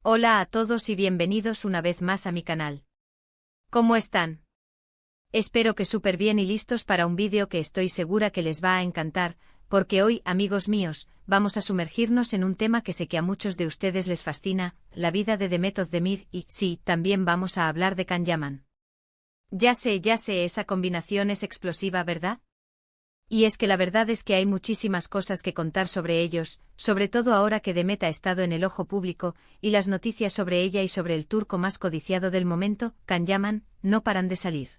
Hola a todos y bienvenidos una vez más a mi canal. ¿Cómo están? Espero que súper bien y listos para un vídeo que estoy segura que les va a encantar, porque hoy, amigos míos, vamos a sumergirnos en un tema que sé que a muchos de ustedes les fascina, la vida de Demet Özdemir y, sí, también vamos a hablar de Can Yaman. Ya sé, esa combinación es explosiva, ¿verdad? Y es que la verdad es que hay muchísimas cosas que contar sobre ellos, sobre todo ahora que Demet ha estado en el ojo público, y las noticias sobre ella y sobre el turco más codiciado del momento, Can Yaman, no paran de salir.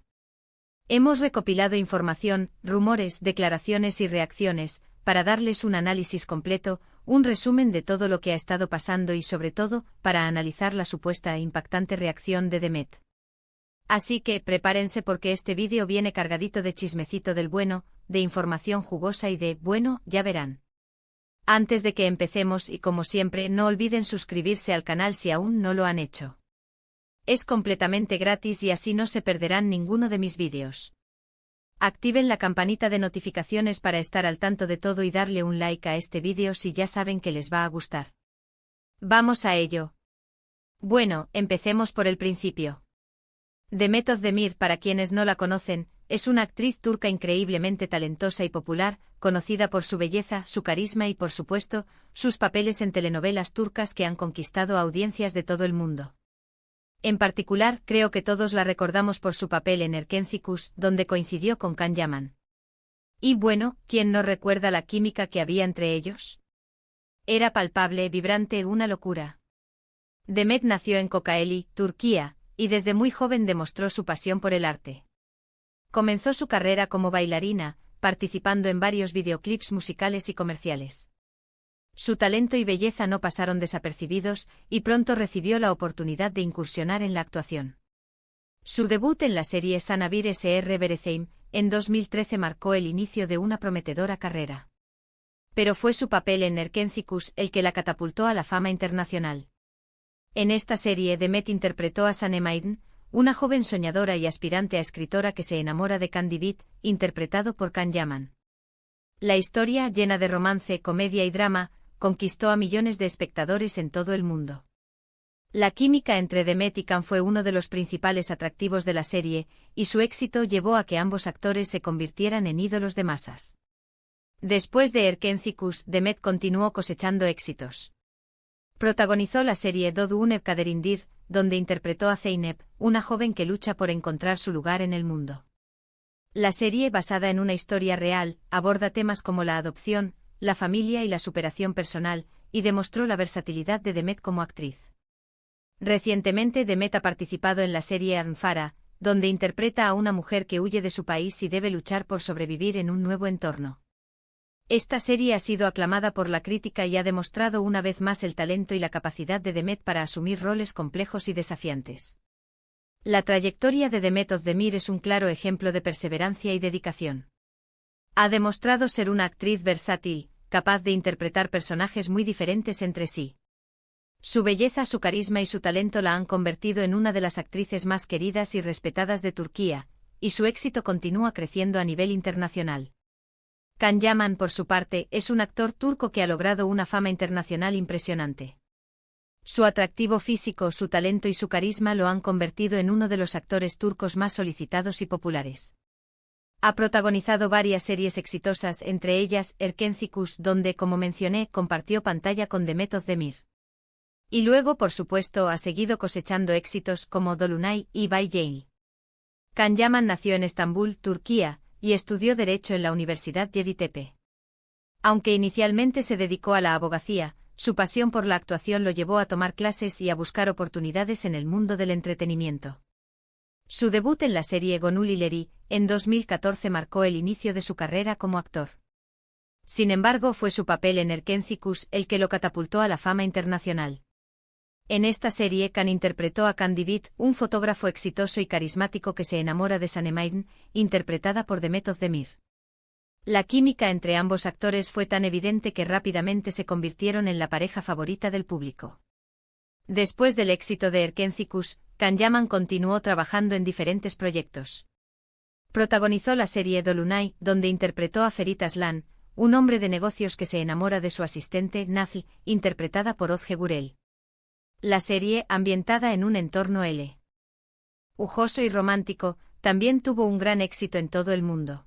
Hemos recopilado información, rumores, declaraciones y reacciones, para darles un análisis completo, un resumen de todo lo que ha estado pasando y sobre todo, para analizar la supuesta e impactante reacción de Demet. Así que, prepárense porque este vídeo viene cargadito de chismecito del bueno, de información jugosa y de, bueno, ya verán. Antes de que empecemos y como siempre no olviden suscribirse al canal si aún no lo han hecho. Es completamente gratis y así no se perderán ninguno de mis vídeos. Activen la campanita de notificaciones para estar al tanto de todo y darle un like a este vídeo si ya saben que les va a gustar. Vamos a ello. Bueno, empecemos por el principio. Demet Özdemir, para quienes no la conocen, es una actriz turca increíblemente talentosa y popular, conocida por su belleza, su carisma y por supuesto, sus papeles en telenovelas turcas que han conquistado a audiencias de todo el mundo. En particular, creo que todos la recordamos por su papel en Erkenci Kuş, donde coincidió con Can Yaman. Y bueno, ¿quién no recuerda la química que había entre ellos? Era palpable, vibrante, una locura. Demet nació en Kocaeli, Turquía, y desde muy joven demostró su pasión por el arte. Comenzó su carrera como bailarina, participando en varios videoclips musicales y comerciales. Su talento y belleza no pasaron desapercibidos, y pronto recibió la oportunidad de incursionar en la actuación. Su debut en la serie Sana Bir Sr. Vereceğim, en 2013 marcó el inicio de una prometedora carrera. Pero fue su papel en Erkenci Kuş el que la catapultó a la fama internacional. En esta serie Demet interpretó a Sanem Aydın, una joven soñadora y aspirante a escritora que se enamora de Can Divit, interpretado por Can Yaman. La historia, llena de romance, comedia y drama, conquistó a millones de espectadores en todo el mundo. La química entre Demet y Can fue uno de los principales atractivos de la serie, y su éxito llevó a que ambos actores se convirtieran en ídolos de masas. Después de Erkenci Kuş, Demet continuó cosechando éxitos. Protagonizó la serie Doğduğun Kaderindir, donde interpretó a Zeynep, una joven que lucha por encontrar su lugar en el mundo. La serie, basada en una historia real, aborda temas como la adopción, la familia y la superación personal, y demostró la versatilidad de Demet como actriz. Recientemente Demet ha participado en la serie Anfara, donde interpreta a una mujer que huye de su país y debe luchar por sobrevivir en un nuevo entorno. Esta serie ha sido aclamada por la crítica y ha demostrado una vez más el talento y la capacidad de Demet para asumir roles complejos y desafiantes. La trayectoria de Demet Özdemir es un claro ejemplo de perseverancia y dedicación. Ha demostrado ser una actriz versátil, capaz de interpretar personajes muy diferentes entre sí. Su belleza, su carisma y su talento la han convertido en una de las actrices más queridas y respetadas de Turquía, y su éxito continúa creciendo a nivel internacional. Can Yaman, por su parte, es un actor turco que ha logrado una fama internacional impresionante. Su atractivo físico, su talento y su carisma lo han convertido en uno de los actores turcos más solicitados y populares. Ha protagonizado varias series exitosas, entre ellas Erkenci Kuş, donde, como mencioné, compartió pantalla con Demet Özdemir. Y luego, por supuesto, ha seguido cosechando éxitos como Dolunay y Bay Jail. Can Yaman nació en Estambul, Turquía, y estudió Derecho en la Universidad Yeditepe. Aunque inicialmente se dedicó a la abogacía, su pasión por la actuación lo llevó a tomar clases y a buscar oportunidades en el mundo del entretenimiento. Su debut en la serie Gönül İleri, en 2014 marcó el inicio de su carrera como actor. Sin embargo, fue su papel en Erkenci Kuş el que lo catapultó a la fama internacional. En esta serie Can interpretó a Can Divit, un fotógrafo exitoso y carismático que se enamora de Sanem Aydın, interpretada por Demet Özdemir. La química entre ambos actores fue tan evidente que rápidamente se convirtieron en la pareja favorita del público. Después del éxito de Erkenci Kuş, Can Yaman continuó trabajando en diferentes proyectos. Protagonizó la serie Dolunay, donde interpretó a Ferit Aslan, un hombre de negocios que se enamora de su asistente, Nazlı, interpretada por Özge Gürel. La serie, ambientada en un entorno lujoso y romántico, también tuvo un gran éxito en todo el mundo.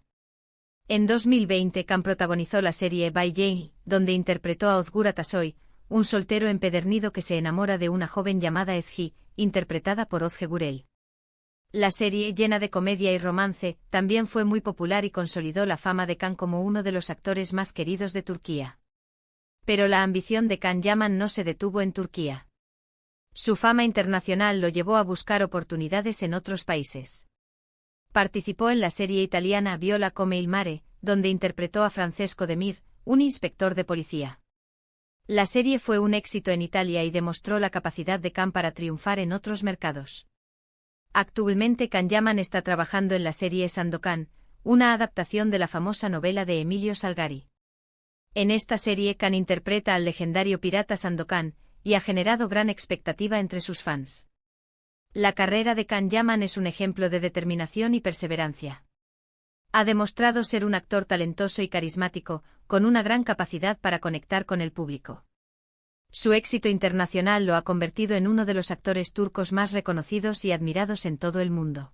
En 2020 Khan protagonizó la serie By Jane, donde interpretó a Ozgur Atasoy, un soltero empedernido que se enamora de una joven llamada Ezgi, interpretada por Ozge Gurel. La serie, llena de comedia y romance, también fue muy popular y consolidó la fama de Khan como uno de los actores más queridos de Turquía. Pero la ambición de Can Yaman no se detuvo en Turquía. Su fama internacional lo llevó a buscar oportunidades en otros países. Participó en la serie italiana Viola come il mare, donde interpretó a Francesco De Mir, un inspector de policía. La serie fue un éxito en Italia y demostró la capacidad de Khan para triunfar en otros mercados. Actualmente Can Yaman está trabajando en la serie Sandokan, una adaptación de la famosa novela de Emilio Salgari. En esta serie Khan interpreta al legendario pirata Sandokan, y ha generado gran expectativa entre sus fans. La carrera de Can Yaman es un ejemplo de determinación y perseverancia. Ha demostrado ser un actor talentoso y carismático, con una gran capacidad para conectar con el público. Su éxito internacional lo ha convertido en uno de los actores turcos más reconocidos y admirados en todo el mundo.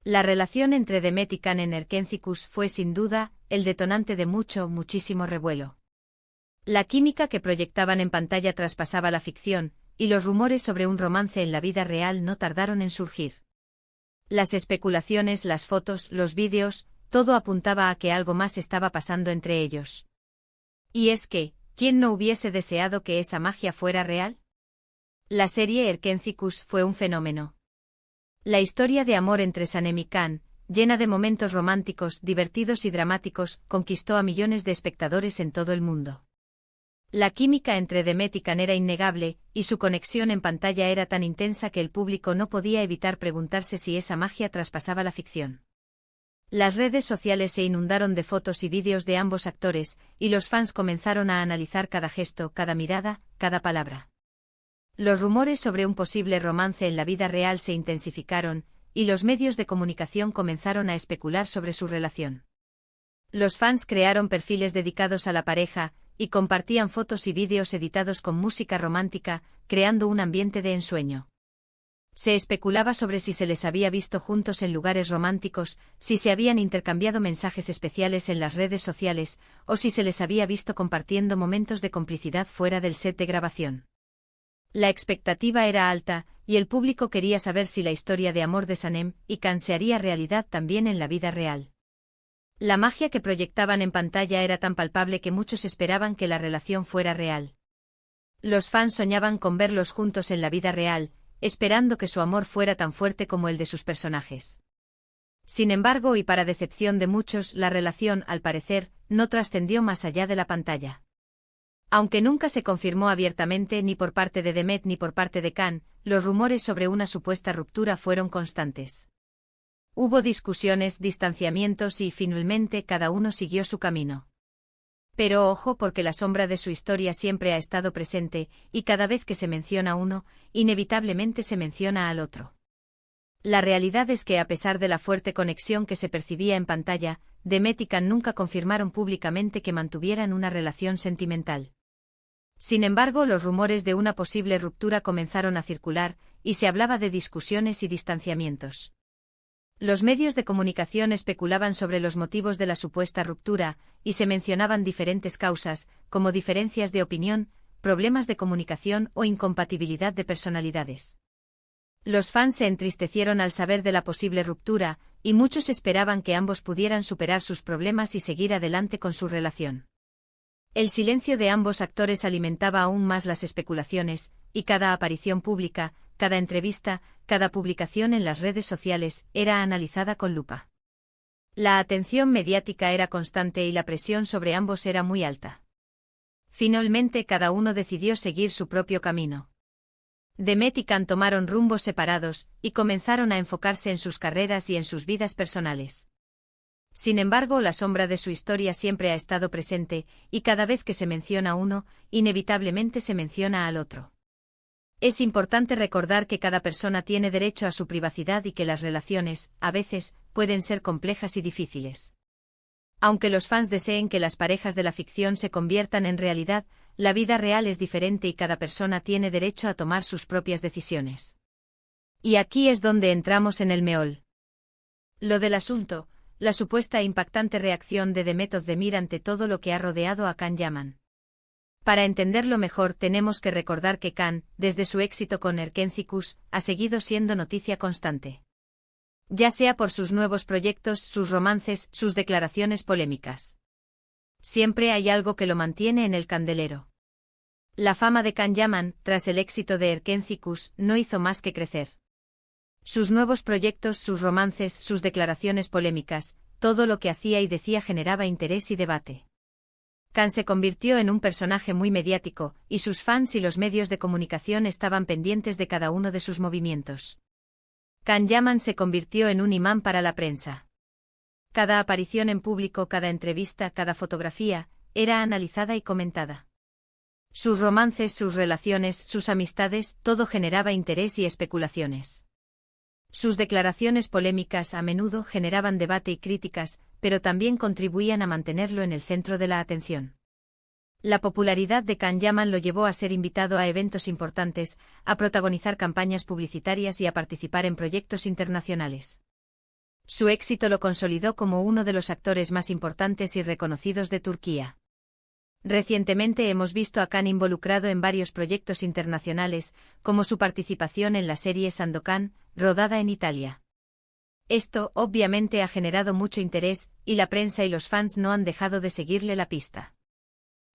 La relación entre Demet y Khan en Erkencikus fue sin duda el detonante de muchísimo revuelo. La química que proyectaban en pantalla traspasaba la ficción, y los rumores sobre un romance en la vida real no tardaron en surgir. Las especulaciones, las fotos, los vídeos, todo apuntaba a que algo más estaba pasando entre ellos. Y es que, ¿quién no hubiese deseado que esa magia fuera real? La serie Erkencikus fue un fenómeno. La historia de amor entre Sanem y Khan, llena de momentos románticos, divertidos y dramáticos, conquistó a millones de espectadores en todo el mundo. La química entre Demet y Khan era innegable, y su conexión en pantalla era tan intensa que el público no podía evitar preguntarse si esa magia traspasaba la ficción. Las redes sociales se inundaron de fotos y vídeos de ambos actores, y los fans comenzaron a analizar cada gesto, cada mirada, cada palabra. Los rumores sobre un posible romance en la vida real se intensificaron, y los medios de comunicación comenzaron a especular sobre su relación. Los fans crearon perfiles dedicados a la pareja, y compartían fotos y vídeos editados con música romántica, creando un ambiente de ensueño. Se especulaba sobre si se les había visto juntos en lugares románticos, si se habían intercambiado mensajes especiales en las redes sociales, o si se les había visto compartiendo momentos de complicidad fuera del set de grabación. La expectativa era alta, y el público quería saber si la historia de amor de Sanem y Khan se haría realidad también en la vida real. La magia que proyectaban en pantalla era tan palpable que muchos esperaban que la relación fuera real. Los fans soñaban con verlos juntos en la vida real, esperando que su amor fuera tan fuerte como el de sus personajes. Sin embargo, y para decepción de muchos, la relación, al parecer, no trascendió más allá de la pantalla. Aunque nunca se confirmó abiertamente ni por parte de Demet ni por parte de Khan, los rumores sobre una supuesta ruptura fueron constantes. Hubo discusiones, distanciamientos y, finalmente, cada uno siguió su camino. Pero ojo, porque la sombra de su historia siempre ha estado presente, y cada vez que se menciona uno, inevitablemente se menciona al otro. La realidad es que a pesar de la fuerte conexión que se percibía en pantalla, Demet y Khan nunca confirmaron públicamente que mantuvieran una relación sentimental. Sin embargo, los rumores de una posible ruptura comenzaron a circular, y se hablaba de discusiones y distanciamientos. Los medios de comunicación especulaban sobre los motivos de la supuesta ruptura, y se mencionaban diferentes causas, como diferencias de opinión, problemas de comunicación o incompatibilidad de personalidades. Los fans se entristecieron al saber de la posible ruptura, y muchos esperaban que ambos pudieran superar sus problemas y seguir adelante con su relación. El silencio de ambos actores alimentaba aún más las especulaciones, y cada aparición pública, cada entrevista, cada publicación en las redes sociales, era analizada con lupa. La atención mediática era constante y la presión sobre ambos era muy alta. Finalmente cada uno decidió seguir su propio camino. Demet y Khan tomaron rumbos separados, y comenzaron a enfocarse en sus carreras y en sus vidas personales. Sin embargo, la sombra de su historia siempre ha estado presente, y cada vez que se menciona uno, inevitablemente se menciona al otro. Es importante recordar que cada persona tiene derecho a su privacidad y que las relaciones, a veces, pueden ser complejas y difíciles. Aunque los fans deseen que las parejas de la ficción se conviertan en realidad, la vida real es diferente y cada persona tiene derecho a tomar sus propias decisiones. Y aquí es donde entramos en el meol. Lo del asunto, la supuesta e impactante reacción de Demet Özdemir ante todo lo que ha rodeado a Can Yaman. Para entenderlo mejor tenemos que recordar que Can, desde su éxito con Erkenci Kuş, ha seguido siendo noticia constante. Ya sea por sus nuevos proyectos, sus romances, sus declaraciones polémicas. Siempre hay algo que lo mantiene en el candelero. La fama de Can Yaman, tras el éxito de Erkenci Kuş, no hizo más que crecer. Sus nuevos proyectos, sus romances, sus declaraciones polémicas, todo lo que hacía y decía generaba interés y debate. Can se convirtió en un personaje muy mediático, y sus fans y los medios de comunicación estaban pendientes de cada uno de sus movimientos. Can Yaman se convirtió en un imán para la prensa. Cada aparición en público, cada entrevista, cada fotografía, era analizada y comentada. Sus romances, sus relaciones, sus amistades, todo generaba interés y especulaciones. Sus declaraciones polémicas a menudo generaban debate y críticas, pero también contribuían a mantenerlo en el centro de la atención. La popularidad de Can Yaman lo llevó a ser invitado a eventos importantes, a protagonizar campañas publicitarias y a participar en proyectos internacionales. Su éxito lo consolidó como uno de los actores más importantes y reconocidos de Turquía. Recientemente hemos visto a Can involucrado en varios proyectos internacionales, como su participación en la serie Sandokan, rodada en Italia. Esto, obviamente, ha generado mucho interés, y la prensa y los fans no han dejado de seguirle la pista.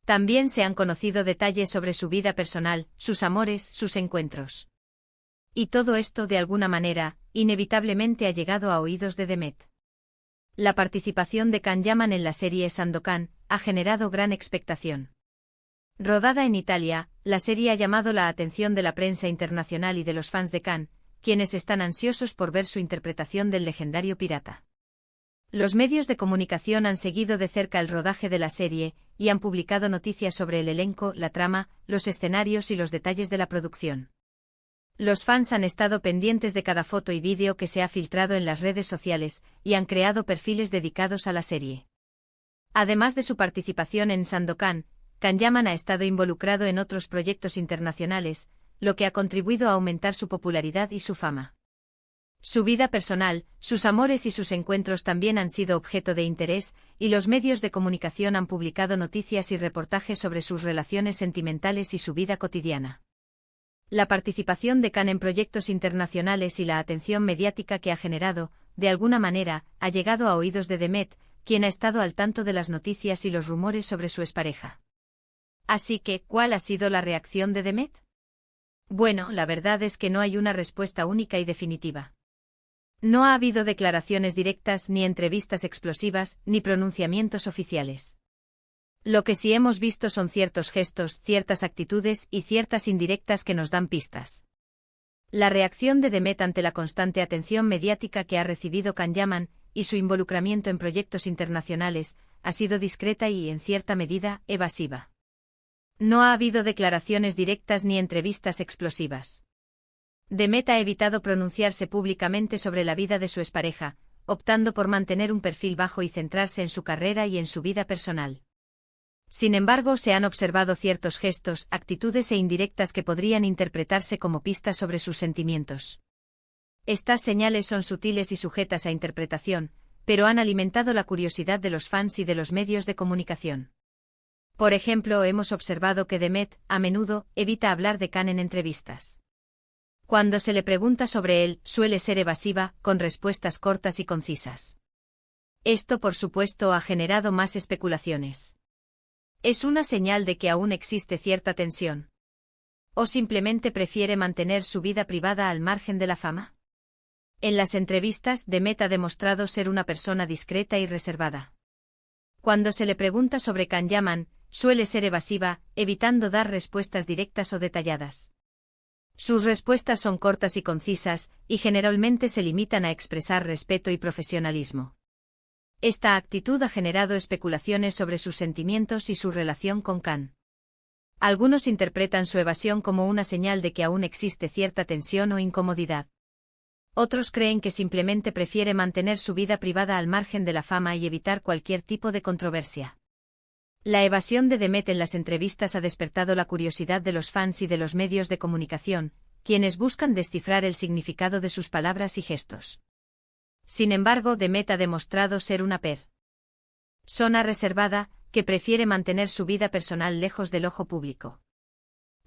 También se han conocido detalles sobre su vida personal, sus amores, sus encuentros. Y todo esto, de alguna manera, inevitablemente ha llegado a oídos de Demet. La participación de Can Yaman en la serie Sandokan ha generado gran expectación. Rodada en Italia, la serie ha llamado la atención de la prensa internacional y de los fans de Can, quienes están ansiosos por ver su interpretación del legendario pirata. Los medios de comunicación han seguido de cerca el rodaje de la serie, y han publicado noticias sobre el elenco, la trama, los escenarios y los detalles de la producción. Los fans han estado pendientes de cada foto y vídeo que se ha filtrado en las redes sociales, y han creado perfiles dedicados a la serie. Además de su participación en Sandokan, Can Yaman ha estado involucrado en otros proyectos internacionales, lo que ha contribuido a aumentar su popularidad y su fama. Su vida personal, sus amores y sus encuentros también han sido objeto de interés, y los medios de comunicación han publicado noticias y reportajes sobre sus relaciones sentimentales y su vida cotidiana. La participación de Can en proyectos internacionales y la atención mediática que ha generado, de alguna manera, ha llegado a oídos de Demet, quien ha estado al tanto de las noticias y los rumores sobre su expareja. Así que, ¿cuál ha sido la reacción de Demet? Bueno, la verdad es que no hay una respuesta única y definitiva. No ha habido declaraciones directas, ni entrevistas explosivas, ni pronunciamientos oficiales. Lo que sí hemos visto son ciertos gestos, ciertas actitudes y ciertas indirectas que nos dan pistas. La reacción de Demet ante la constante atención mediática que ha recibido Can Yaman, y su involucramiento en proyectos internacionales, ha sido discreta y, en cierta medida, evasiva. No ha habido declaraciones directas ni entrevistas explosivas. Demet ha evitado pronunciarse públicamente sobre la vida de su expareja, optando por mantener un perfil bajo y centrarse en su carrera y en su vida personal. Sin embargo, se han observado ciertos gestos, actitudes e indirectas que podrían interpretarse como pistas sobre sus sentimientos. Estas señales son sutiles y sujetas a interpretación, pero han alimentado la curiosidad de los fans y de los medios de comunicación. Por ejemplo, hemos observado que Demet, a menudo, evita hablar de Can en entrevistas. Cuando se le pregunta sobre él, suele ser evasiva, con respuestas cortas y concisas. Esto, por supuesto, ha generado más especulaciones. ¿Es una señal de que aún existe cierta tensión? ¿O simplemente prefiere mantener su vida privada al margen de la fama? En las entrevistas, Demet ha demostrado ser una persona discreta y reservada. Cuando se le pregunta sobre Can Yaman, suele ser evasiva, evitando dar respuestas directas o detalladas. Sus respuestas son cortas y concisas, y generalmente se limitan a expresar respeto y profesionalismo. Esta actitud ha generado especulaciones sobre sus sentimientos y su relación con Can. Algunos interpretan su evasión como una señal de que aún existe cierta tensión o incomodidad. Otros creen que simplemente prefiere mantener su vida privada al margen de la fama y evitar cualquier tipo de controversia. La evasión de Demet en las entrevistas ha despertado la curiosidad de los fans y de los medios de comunicación, quienes buscan descifrar el significado de sus palabras y gestos. Sin embargo, Demet ha demostrado ser una persona reservada, que prefiere mantener su vida personal lejos del ojo público.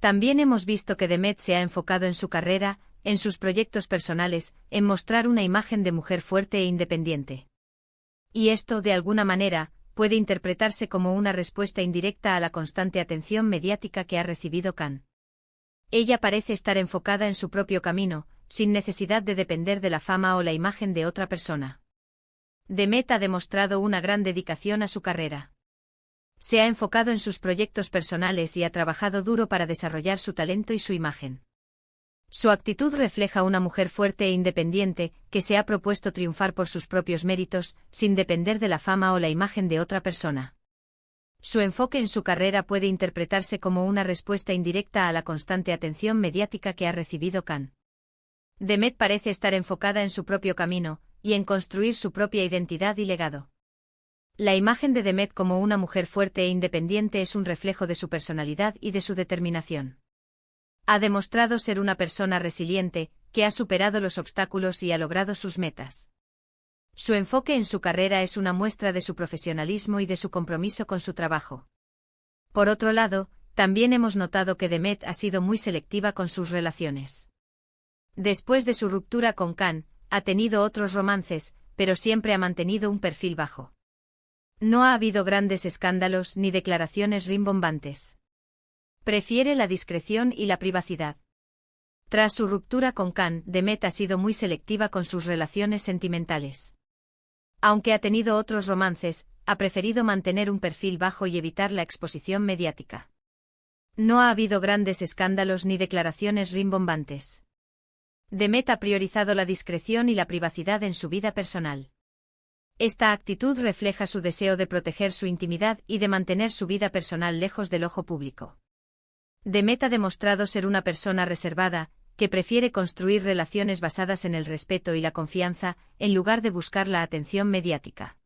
También hemos visto que Demet se ha enfocado en su carrera, en sus proyectos personales, en mostrar una imagen de mujer fuerte e independiente. Y esto, de alguna manera, puede interpretarse como una respuesta indirecta a la constante atención mediática que ha recibido Khan. Ella parece estar enfocada en su propio camino, sin necesidad de depender de la fama o la imagen de otra persona. Demet ha demostrado una gran dedicación a su carrera. Se ha enfocado en sus proyectos personales y ha trabajado duro para desarrollar su talento y su imagen. Su actitud refleja una mujer fuerte e independiente, que se ha propuesto triunfar por sus propios méritos, sin depender de la fama o la imagen de otra persona. Su enfoque en su carrera puede interpretarse como una respuesta indirecta a la constante atención mediática que ha recibido Khan. Demet parece estar enfocada en su propio camino, y en construir su propia identidad y legado. La imagen de Demet como una mujer fuerte e independiente es un reflejo de su personalidad y de su determinación. Ha demostrado ser una persona resiliente, que ha superado los obstáculos y ha logrado sus metas. Su enfoque en su carrera es una muestra de su profesionalismo y de su compromiso con su trabajo. Por otro lado, también hemos notado que Demet ha sido muy selectiva con sus relaciones. Después de su ruptura con Khan, ha tenido otros romances, pero siempre ha mantenido un perfil bajo. No ha habido grandes escándalos ni declaraciones rimbombantes. Prefiere la discreción y la privacidad. Tras su ruptura con Khan, Demet ha sido muy selectiva con sus relaciones sentimentales. Aunque ha tenido otros romances, ha preferido mantener un perfil bajo y evitar la exposición mediática. No ha habido grandes escándalos ni declaraciones rimbombantes. Demet ha priorizado la discreción y la privacidad en su vida personal. Esta actitud refleja su deseo de proteger su intimidad y de mantener su vida personal lejos del ojo público. Demet ha demostrado ser una persona reservada, que prefiere construir relaciones basadas en el respeto y la confianza, en lugar de buscar la atención mediática.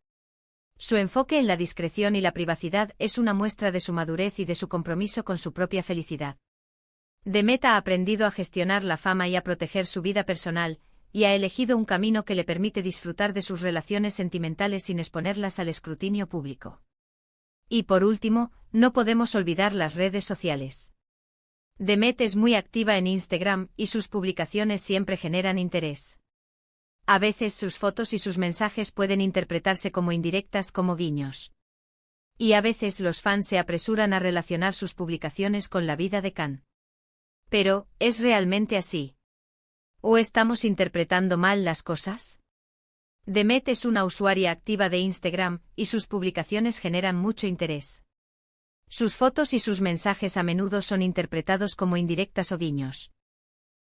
Su enfoque en la discreción y la privacidad es una muestra de su madurez y de su compromiso con su propia felicidad. Demet ha aprendido a gestionar la fama y a proteger su vida personal, y ha elegido un camino que le permite disfrutar de sus relaciones sentimentales sin exponerlas al escrutinio público. Y por último, no podemos olvidar las redes sociales. Demet es muy activa en Instagram y sus publicaciones siempre generan interés. A veces sus fotos y sus mensajes pueden interpretarse como indirectas, como guiños. Y a veces los fans se apresuran a relacionar sus publicaciones con la vida de Khan. Pero, ¿es realmente así? ¿O estamos interpretando mal las cosas? Demet es una usuaria activa de Instagram, y sus publicaciones generan mucho interés. Sus fotos y sus mensajes a menudo son interpretados como indirectas o guiños.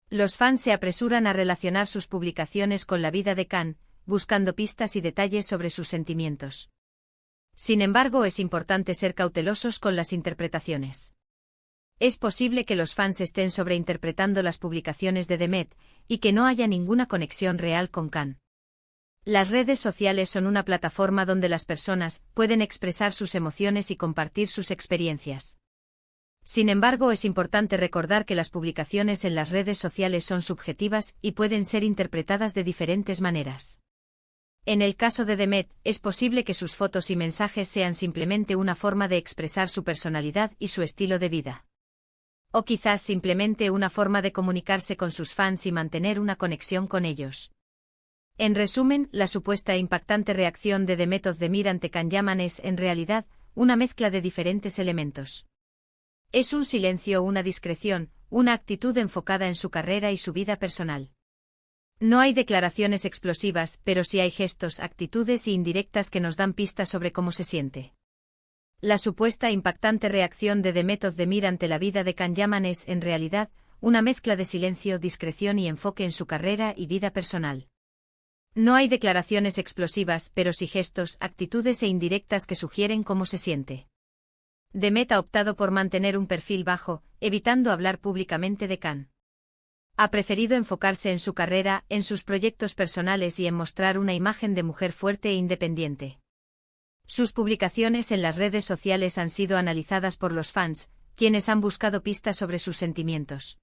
Los fans se apresuran a relacionar sus publicaciones con la vida de Khan, buscando pistas y detalles sobre sus sentimientos. Sin embargo, es importante ser cautelosos con las interpretaciones. Es posible que los fans estén sobreinterpretando las publicaciones de Demet, y que no haya ninguna conexión real con Khan. Las redes sociales son una plataforma donde las personas pueden expresar sus emociones y compartir sus experiencias. Sin embargo, es importante recordar que las publicaciones en las redes sociales son subjetivas y pueden ser interpretadas de diferentes maneras. En el caso de Demet, es posible que sus fotos y mensajes sean simplemente una forma de expresar su personalidad y su estilo de vida. O quizás simplemente una forma de comunicarse con sus fans y mantener una conexión con ellos. En resumen, la supuesta e impactante reacción de Demet Özdemir ante Can Yaman es, en realidad, una mezcla de diferentes elementos. Es un silencio o una discreción, una actitud enfocada en su carrera y su vida personal. No hay declaraciones explosivas, pero sí hay gestos, actitudes y indirectas que nos dan pistas sobre cómo se siente. La supuesta e impactante reacción de Demet Özdemir ante la vida de Can Yaman es, en realidad, una mezcla de silencio, discreción y enfoque en su carrera y vida personal. No hay declaraciones explosivas, pero sí gestos, actitudes e indirectas que sugieren cómo se siente. Demet ha optado por mantener un perfil bajo, evitando hablar públicamente de Khan. Ha preferido enfocarse en su carrera, en sus proyectos personales y en mostrar una imagen de mujer fuerte e independiente. Sus publicaciones en las redes sociales han sido analizadas por los fans, quienes han buscado pistas sobre sus sentimientos.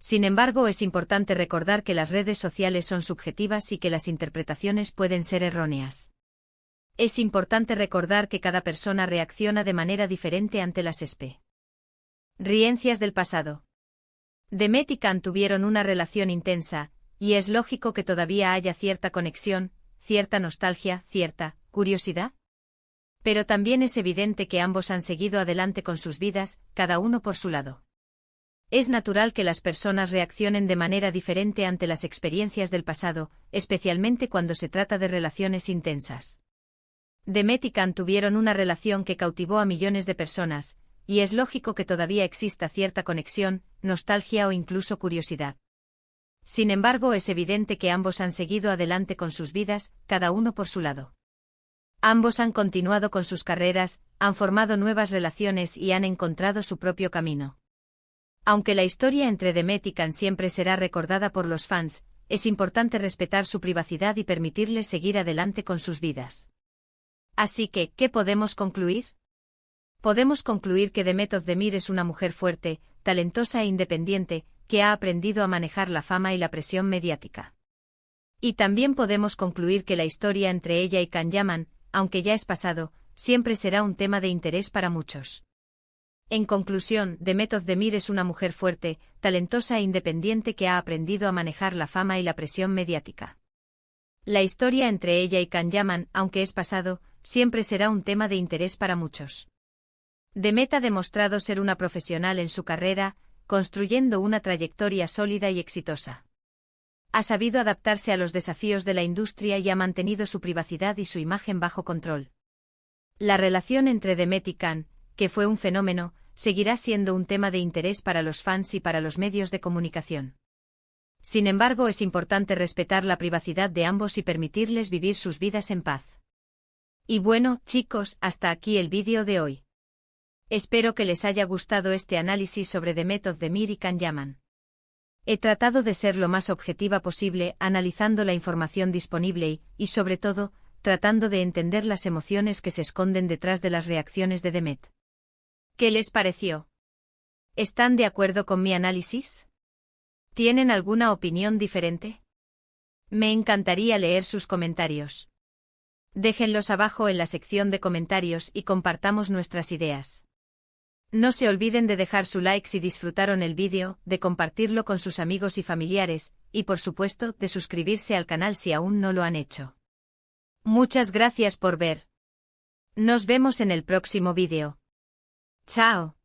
Sin embargo, es importante recordar que las redes sociales son subjetivas y que las interpretaciones pueden ser erróneas. Es importante recordar que cada persona reacciona de manera diferente ante las experiencias del pasado. Demet y Can tuvieron una relación intensa, y es lógico que todavía haya cierta conexión, cierta nostalgia, cierta curiosidad. Pero también es evidente que ambos han seguido adelante con sus vidas, cada uno por su lado. Es natural que las personas reaccionen de manera diferente ante las experiencias del pasado, especialmente cuando se trata de relaciones intensas. Demet y Can tuvieron una relación que cautivó a millones de personas, y es lógico que todavía exista cierta conexión, nostalgia o incluso curiosidad. Sin embargo, es evidente que ambos han seguido adelante con sus vidas, cada uno por su lado. Ambos han continuado con sus carreras, han formado nuevas relaciones y han encontrado su propio camino. Aunque la historia entre Demet y Can siempre será recordada por los fans, es importante respetar su privacidad y permitirles seguir adelante con sus vidas. Así que, ¿qué podemos concluir? Podemos concluir que Demet Özdemir es una mujer fuerte, talentosa e independiente, que ha aprendido a manejar la fama y la presión mediática. Y también podemos concluir que la historia entre ella y Can Yaman, aunque ya es pasado, siempre será un tema de interés para muchos. En conclusión, Demet Özdemir es una mujer fuerte, talentosa e independiente que ha aprendido a manejar la fama y la presión mediática. La historia entre ella y Can Yaman, aunque es pasado, siempre será un tema de interés para muchos. Demet ha demostrado ser una profesional en su carrera, construyendo una trayectoria sólida y exitosa. Ha sabido adaptarse a los desafíos de la industria y ha mantenido su privacidad y su imagen bajo control. La relación entre Demet y Can, que fue un fenómeno, seguirá siendo un tema de interés para los fans y para los medios de comunicación. Sin embargo, es importante respetar la privacidad de ambos y permitirles vivir sus vidas en paz. Y bueno, chicos, hasta aquí el vídeo de hoy. Espero que les haya gustado este análisis sobre Demet Özdemir y Can Yaman. He tratado de ser lo más objetiva posible, analizando la información disponible y, sobre todo, tratando de entender las emociones que se esconden detrás de las reacciones de Demet. ¿Qué les pareció? ¿Están de acuerdo con mi análisis? ¿Tienen alguna opinión diferente? Me encantaría leer sus comentarios. Déjenlos abajo en la sección de comentarios y compartamos nuestras ideas. No se olviden de dejar su like si disfrutaron el vídeo, de compartirlo con sus amigos y familiares, y por supuesto, de suscribirse al canal si aún no lo han hecho. Muchas gracias por ver. Nos vemos en el próximo vídeo. Chao.